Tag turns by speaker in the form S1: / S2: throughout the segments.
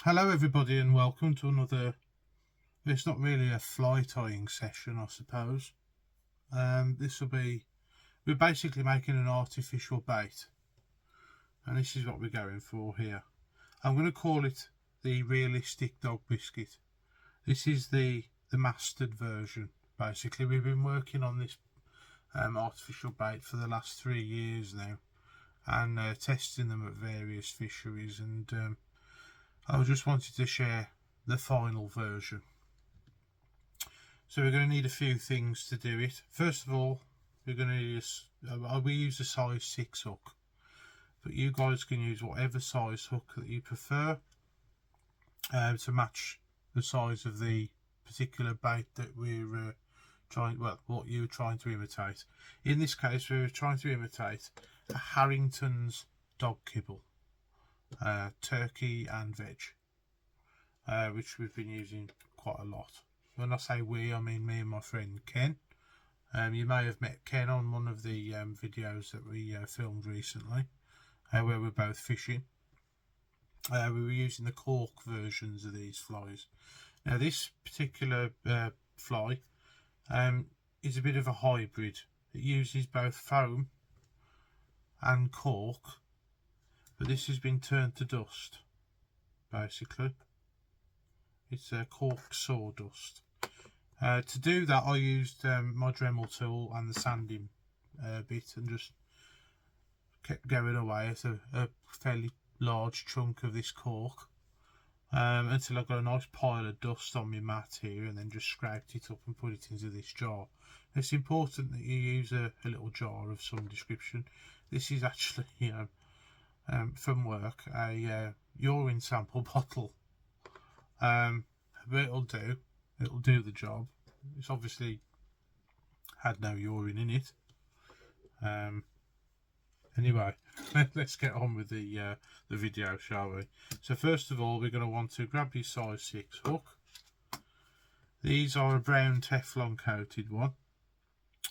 S1: Hello everybody and welcome to another, it's not really a fly tying session I suppose. This will be, we're basically making an artificial bait and this is what we're going for here. I'm going to call it the realistic dog biscuit. This is the mastered version. Basically we've been working on this artificial bait for the last 3 years now and testing them at various fisheries, and I just wanted to share the final version. So we're going to need a few things to do it. First of all, we're going to need we use a size 6 hook, but you guys can use whatever size hook that you prefer to match the size of the particular bait that we're what you're trying to imitate. In this case, we're trying to imitate a Harrington's Dog Kibble, turkey and veg, which we've been using quite a lot. When I say we, I mean me and my friend Ken. You may have met Ken on one of the videos that we filmed recently, where we're both fishing. We were using the cork versions of these flies. Now this particular fly is a bit of a hybrid. It uses both foam and cork, but this has been turned to dust basically. It's a cork sawdust. To do that I used my Dremel tool and the sanding bit and just kept going away at a fairly large chunk of this cork until I got a nice pile of dust on my mat here, and then just scraped it up and put it into this jar. It's important that you use a little jar of some description. This is actually from work, a urine sample bottle, but it'll do the job. It's obviously had no urine in it. Anyway, let's get on with the video, shall we? So first of all, we're going to want to grab your size 6 hook. These are a brown Teflon coated one.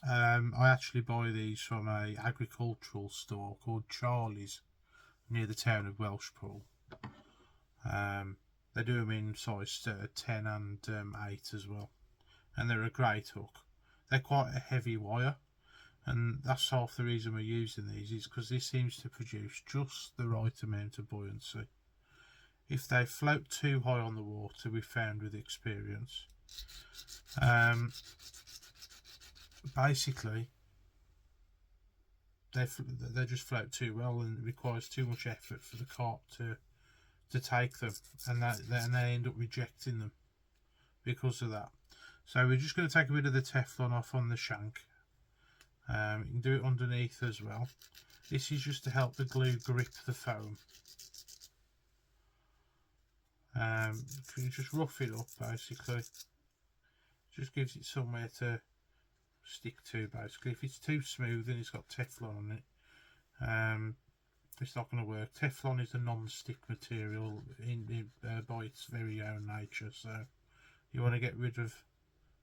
S1: I actually buy these from a agricultural store called Charlie's near the town of Welshpool. They do them in size 10 and 8 as well, and they're a great hook. They're quite a heavy wire, and that's half the reason we're using these, is because this seems to produce just the right amount of buoyancy. If they float too high on the water, we've found with experience, basically they just float too well, and it requires too much effort for the carp to take them, and they end up rejecting them because of that. So we're just going to take a bit of the Teflon off on the shank. You can do it underneath as well. This is just to help the glue grip the foam. If you just rough it up, basically, just gives it somewhere to stick to. Basically, if it's too smooth and it's got Teflon on it, it's not going to work. Teflon is a non-stick material by its very own nature, so you want to get rid of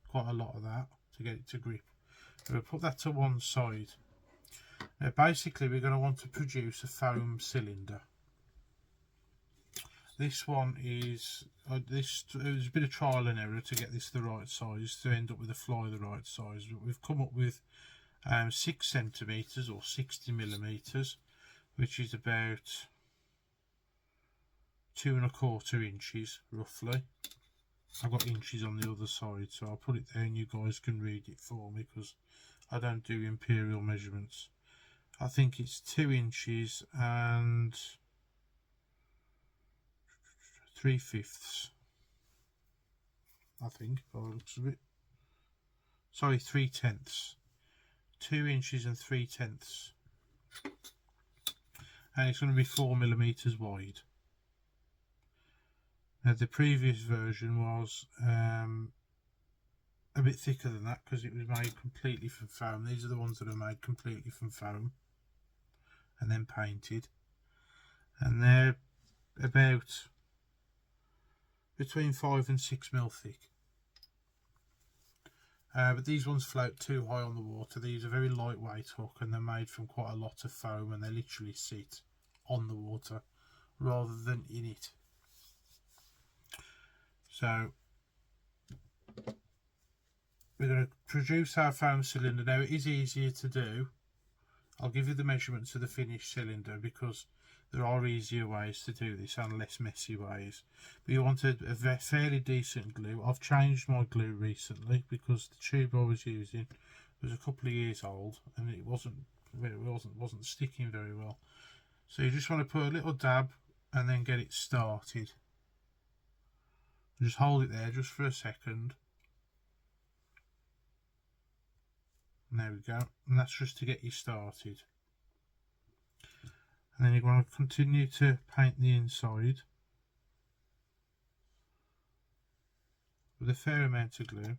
S1: quite a lot of that to get it to grip. We'll put that to one side. Now basically we're going to want to produce a foam cylinder. This one is, it was a bit of trial and error to get this the right size, to end up with a fly the right size, but we've come up with 6 centimetres or 60 millimetres, which is about 2 1/4 inches roughly. I've got inches on the other side, so I'll put it there and you guys can read it for me, because I don't do imperial measurements. I think it's 2 inches and 3/5, I think, by the looks of it. Sorry, 3/10. 2 inches and 3/10. And it's going to be 4 millimeters wide. Now the previous version was a bit thicker than that, because it was made completely from foam. These are the ones that are made completely from foam and then painted, and they're about between 5 and 6 mil thick. But these ones float too high on the water. These are very lightweight hook, and they're made from quite a lot of foam, and they literally sit on the water rather than in it. So we're going to produce our foam cylinder. Now it is easier to do. I'll give you the measurements of the finished cylinder because there are easier ways to do this and less messy ways. But you want a fairly decent glue. I've changed my glue recently because the tube I was using was a couple of years old and it wasn't sticking very well. So you just want to put a little dab and then get it started. Just hold it there just for a second. And there we go. And that's just to get you started. And then you're going to continue to paint the inside with a fair amount of glue.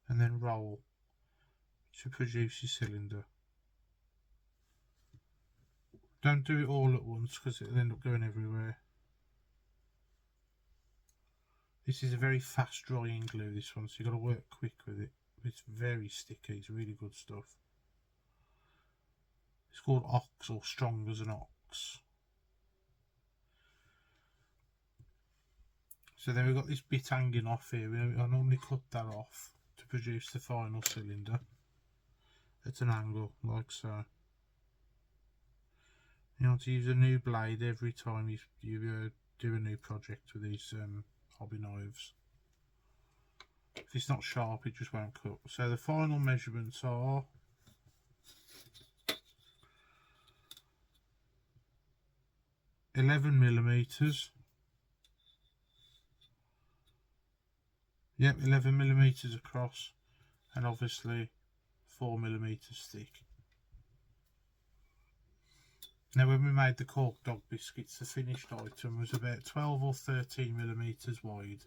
S1: And then roll to produce your cylinder. Don't do it all at once because it'll end up going everywhere. This is a very fast drying glue, this one, so you've got to work quick with it. It's very sticky, it's really good stuff. It's called ox or strong as an ox. So then we've got this bit hanging off here. I normally cut that off to produce the final cylinder at an angle like so. You want to use a new blade every time you do a new project with these hobby knives. If it's not sharp, it just won't cut. So the final measurements are 11mm. Yep, 11mm across, and obviously 4mm thick. Now when we made the cork dog biscuits, the finished item was about 12 or 13mm wide.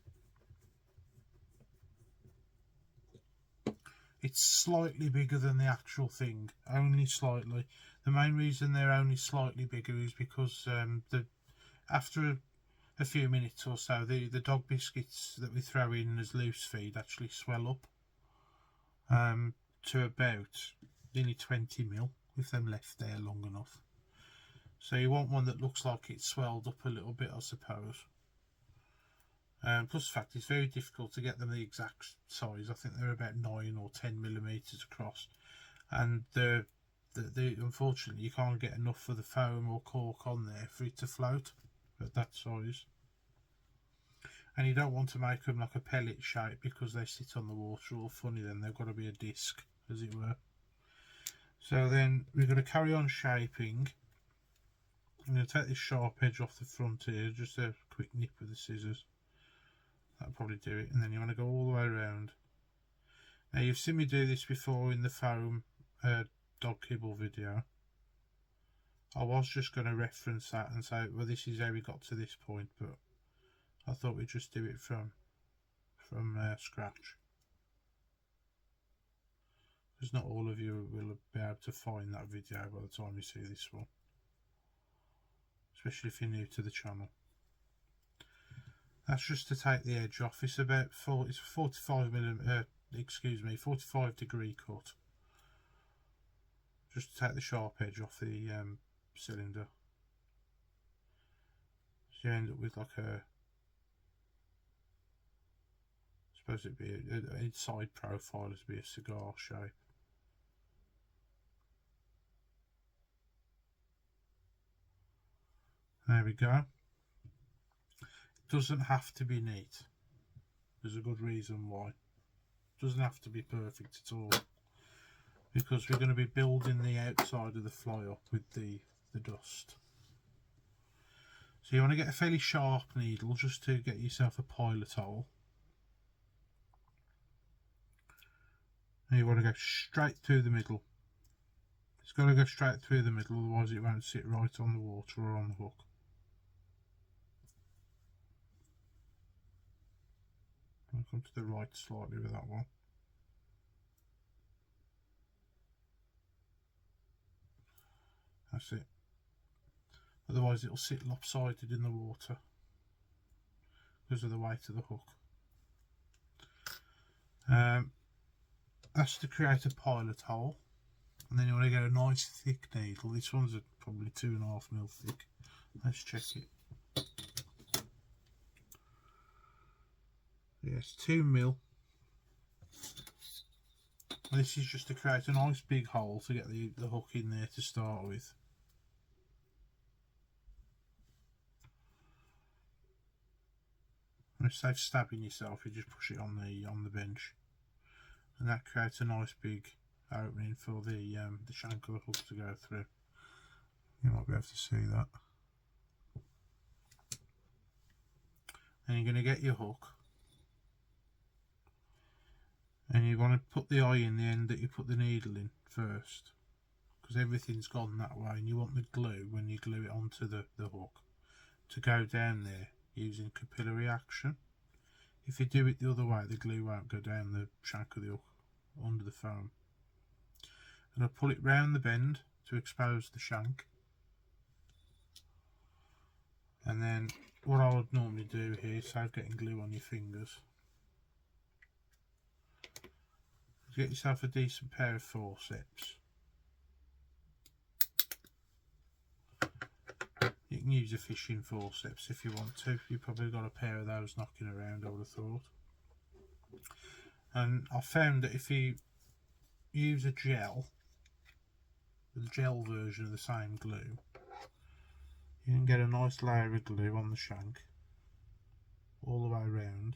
S1: It's slightly bigger than the actual thing, only slightly. The main reason they're only slightly bigger is because after a few minutes or so, the dog biscuits that we throw in as loose feed actually swell up to about nearly 20mm with them left there long enough. So you want one that looks like it's swelled up a little bit, I suppose. Plus the fact it's very difficult to get them the exact size. I think they're about 9 or 10mm across, and unfortunately you can't get enough of the foam or cork on there for it to float at that size. And you don't want to make them like a pellet shape because they sit on the water all funny. Then they've got to be a disc, as it were. So then we're going to carry on shaping. I'm going to take this sharp edge off the front here, just a quick nip with the scissors. That'll probably do it. And then you want to go all the way around. Now you've seen me do this before in the foam Dog Kibble video. I was just going to reference that and say, well, this is how we got to this point, but I thought we'd just do it from scratch. Because not all of you will be able to find that video by the time you see this one. Especially if you're new to the channel. That's just to take the edge off. It's about 45 degree cut. Just to take the sharp edge off the cylinder. So you end up with like a, I suppose it'd be an inside profile, it'd be a cigar shape. There we go. It doesn't have to be neat. There's a good reason why. It doesn't have to be perfect at all, because we're going to be building the outside of the fly up with the dust. So you want to get a fairly sharp needle just to get yourself a pilot hole. And you want to go straight through the middle. It's got to go straight through the middle, otherwise it won't sit right on the water or on the hook. I'll come to the right slightly with that one. That's it. Otherwise it'll sit lopsided in the water because of the weight of the hook. That's to create a pilot hole. And then you want to get a nice thick needle. This one's probably 2.5mm thick. Let's check it. Yes, 2mm. This is just to create a nice big hole to get the hook in there to start with. And instead of stabbing yourself, you just push it on the bench, and that creates a nice big opening for the shank of the hook to go through. You might be able to see that. And you're going to get your hook, and you want to put the eye in the end that you put the needle in first, because everything's gone that way, and you want the glue, when you glue it onto the hook, to go down there using capillary action. If you do it the other way, the glue won't go down the shank of the hook under the foam. And I'll pull it round the bend to expose the shank. And then what I would normally do here is save getting glue on your fingers. Get yourself a decent pair of forceps. You can use a fishing forceps if you want to. You've probably got a pair of those knocking around, I would have thought. And I found that if you use a gel, the gel version of the same glue, you can get a nice layer of glue on the shank all the way around.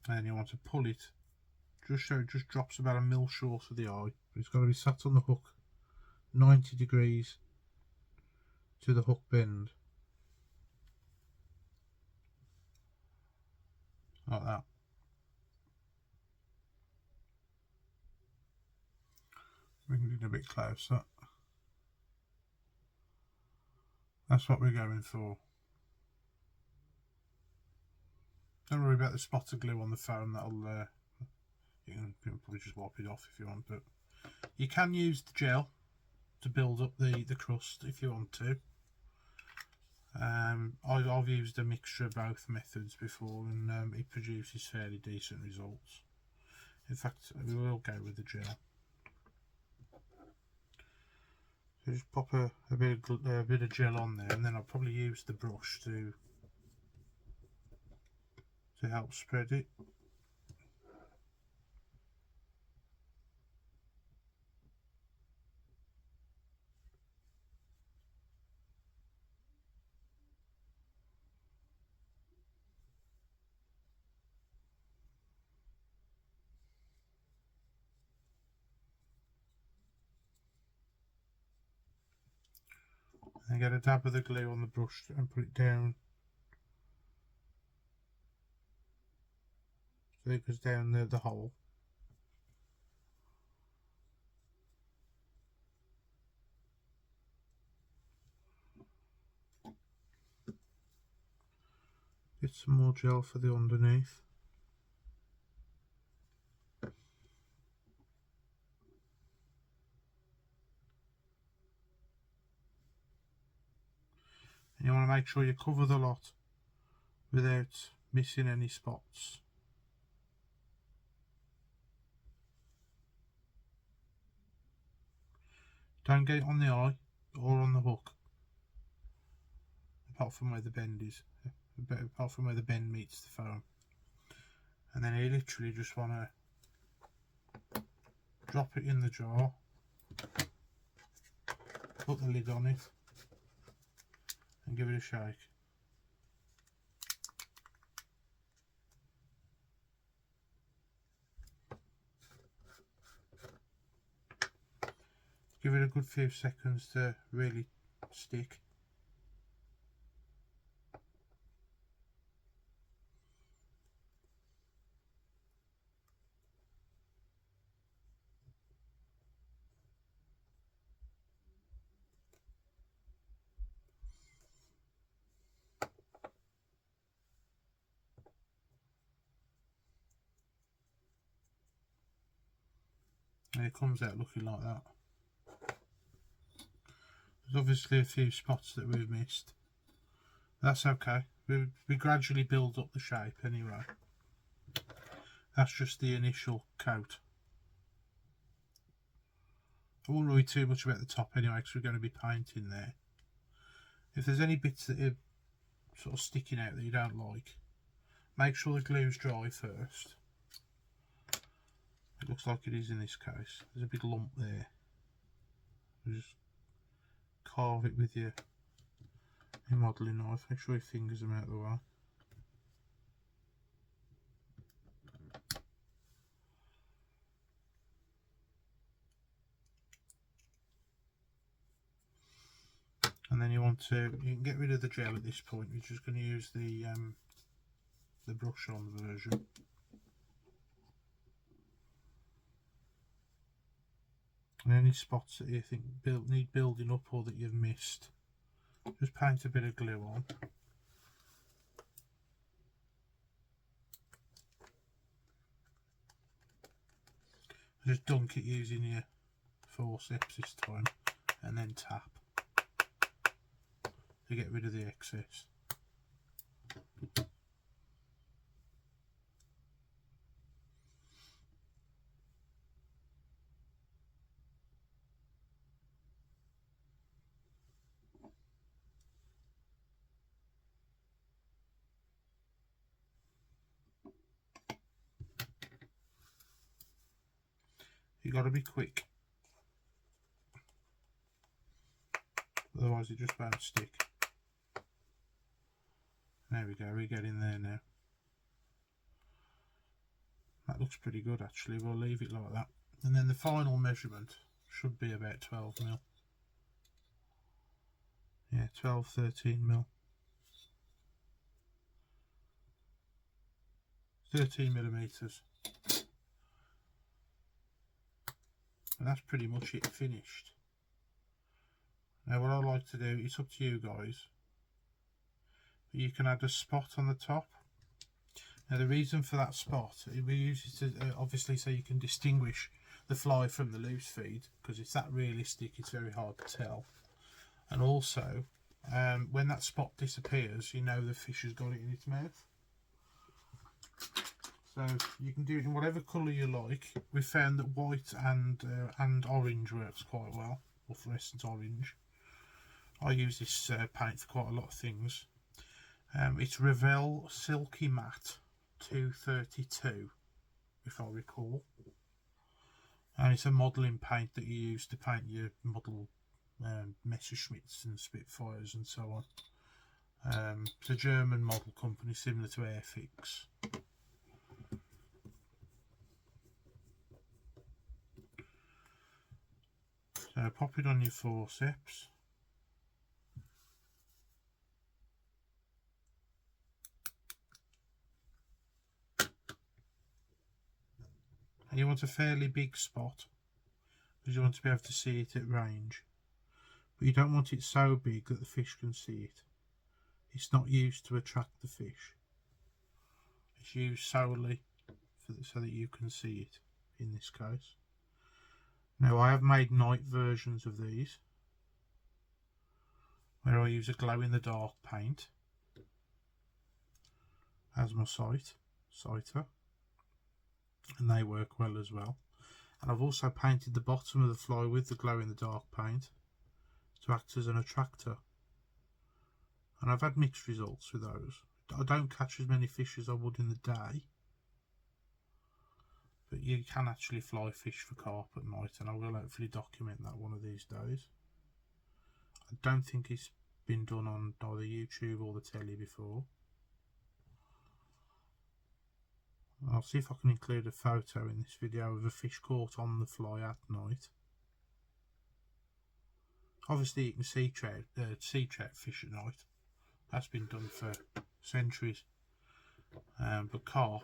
S1: And you want to pull it just so it just drops about a mil short of the eye, but it's got to be sat on the hook 90 degrees to the hook bend, like that. Bring it a bit closer. That's what we're going for. Don't worry about the spot of glue on the foam. That'll you can probably just wipe it off if you want, but you can use the gel to build up the crust if you want to. I've used a mixture of both methods before, and it produces fairly decent results. In fact, we will go with the gel. So just pop a bit of gel on there, and then I'll probably use the brush to help spread it. And get a dab of the glue on the brush and put it down so it goes down the hole. Get some more gel for the underneath. And you want to make sure you cover the lot without missing any spots. Don't get it on the eye or on the hook, apart from where the bend is, apart from where the bend meets the foam. And then you literally just want to drop it in the jar, put the lid on it, and give it a shake. Give it a good few seconds to really stick. And it comes out looking like that. There's obviously a few spots that we've missed. That's okay. We gradually build up the shape anyway. That's just the initial coat. I won't worry too much about the top anyway, because we're going to be painting there. If there's any bits that are sort of sticking out that you don't like, make sure the glue's dry first. It looks like it is in this case. There's a big lump there. Just carve it with your modelling knife. Make sure your fingers are out of the way. And then you can get rid of the gel at this point. You're just going to use the brush on version. And any spots that you think need building up or that you've missed, just paint a bit of glue on. Just dunk it using your forceps this time, and then tap to get rid of the excess. You got to be quick, otherwise it just won't stick. There we go, we get in there now. That looks pretty good actually. We'll leave it like that. And then the final measurement should be about 12mm. Yeah, 12-13mm. 13mm. And that's pretty much it finished. Now what I like to do, it's up to you guys, but you can add a spot on the top. Now the reason for that spot, we use it to, obviously so you can distinguish the fly from the loose feed, because it's that realistic it's very hard to tell. And also when that spot disappears, you know the fish has got it in its mouth. So you can do it in whatever colour you like. We found that white and orange works quite well, or fluorescent orange. I use this paint for quite a lot of things. It's Revell Silky Matte 232, if I recall. And it's a modelling paint that you use to paint your model Messerschmitts and Spitfires and so on. It's a German model company similar to Airfix. So pop it on your forceps. And you want a fairly big spot, because you want to be able to see it at range. But you don't want it so big that the fish can see it. It's not used to attract the fish. It's used solely so that you can see it in this case. Now I have made night versions of these, where I use a glow-in-the-dark paint as my sighter, and they work well as well. And I've also painted the bottom of the fly with the glow-in-the-dark paint to act as an attractor, and I've had mixed results with those. I don't catch as many fish as I would in the day, but you can actually fly fish for carp at night, and I will hopefully document that one of these days. I don't think it's been done on either YouTube or the telly before. I'll see if I can include a photo in this video of a fish caught on the fly at night. Obviously you can see trout fish at night. That's been done for centuries. But carp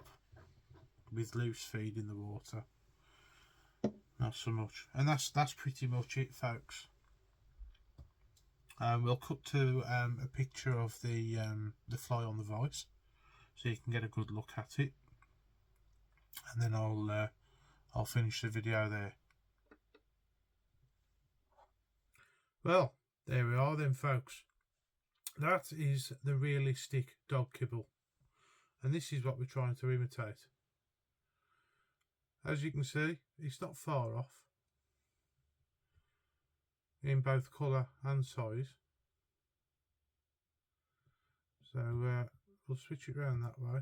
S1: with loose feed in the water, not so much. And that's pretty much it, folks. We'll cut to a picture of the fly on the vise, so you can get a good look at it, and then I'll finish the video there. Well, there we are then, folks. That is the realistic dog kibble, and this is what we're trying to imitate. As you can see, it's not far off. in both colour and size. So we'll switch it around that way.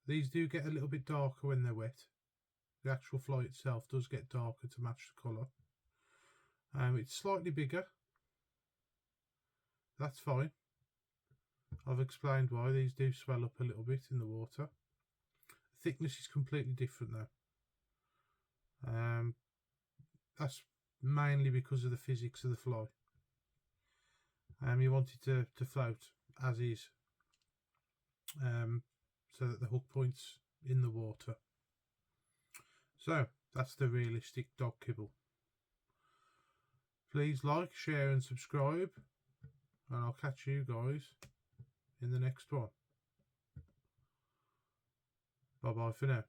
S1: These do get a little bit darker when they're wet. The actual fly itself does get darker to match the colour. It's slightly bigger. That's fine. I've explained why. These do swell up a little bit in the water. The thickness is completely different though. That's mainly because of the physics of the fly. You want it to float as is, so that the hook point's in the water. So that's the realistic dog kibble. Please like, share and subscribe, and I'll catch you guys in the next one. Bye bye for now.